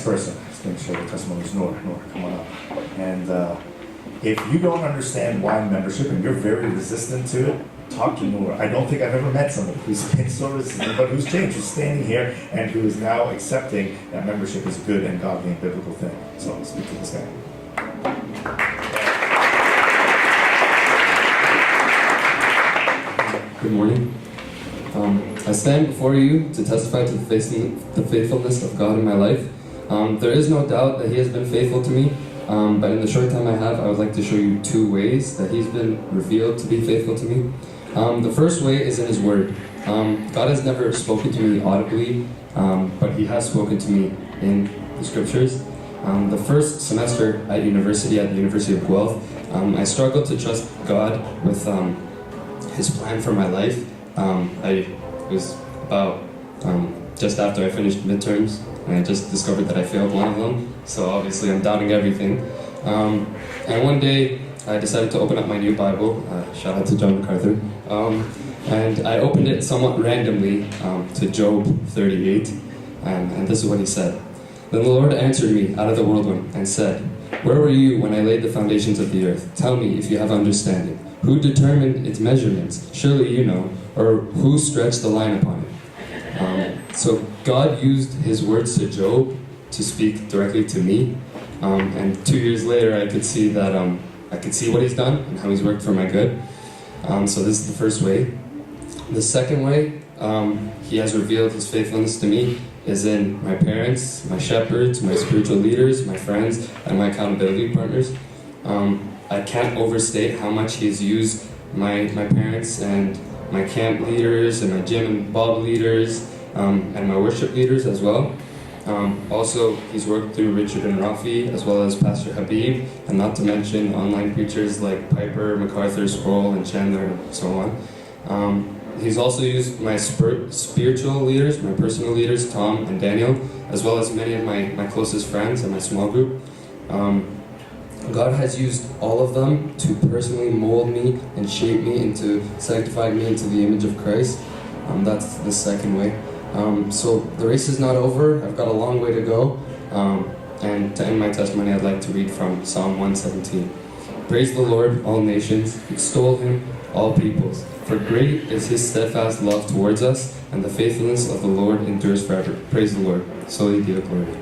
person is going to share the testimony is Nour. Nour, come on up. And if you don't understand why membership and you're very resistant to it, talk to Nour. I don't think I've ever met somebody who's been so resistant, but who's changed, who's standing here and who is now accepting that membership is a good and godly and biblical thing. So I'll speak to this guy. Good morning. I stand before you to testify to the faithfulness of God in my life. There is no doubt that He has been faithful to me, but in the short time I have, I would like to show you 2 ways that He's been revealed to be faithful to me. The first way is in His Word. God has never spoken to me audibly, but He has spoken to me in the Scriptures. The first semester at the University of Guelph, I struggled to trust God with His plan for my life. It was about just after I finished midterms, and I just discovered that I failed one of them, so obviously I'm doubting everything. And one day, I decided to open up my new Bible, shout out to John MacArthur, and I opened it somewhat randomly to Job 38, and this is what he said. Then the Lord answered me out of the whirlwind and said, "Where were you when I laid the foundations of the earth? Tell me if you have understanding. Who determined its measurements? Surely you know. Or who stretched the line upon it?" So God used His words to Job to speak directly to me. And 2 years later, I could see that I could see what He's done and how He's worked for my good. So this is the first way. The second way He has revealed His faithfulness to me is in my parents, my shepherds, my spiritual leaders, my friends, and my accountability partners. I can't overstate how much He has used my parents and my camp leaders and my gym and Bible leaders and my worship leaders as well. Also, He's worked through Richard and Rafi as well as Pastor Habib, and not to mention online preachers like Piper, MacArthur, Sproul, and Chandler, and so on. He's also used my spiritual leaders, my personal leaders, Tom and Daniel, as well as many of my closest friends and my small group. God has used all of them to personally mold me and shape me into, sanctify me into the image of Christ. That's the second way. So the race is not over. I've got a long way to go. And to end my testimony, I'd like to read from Psalm 117. Praise the Lord, all nations. Extol Him, all peoples. For great is His steadfast love towards us, and the faithfulness of the Lord endures forever. Praise the Lord. Soli Deo Gloria.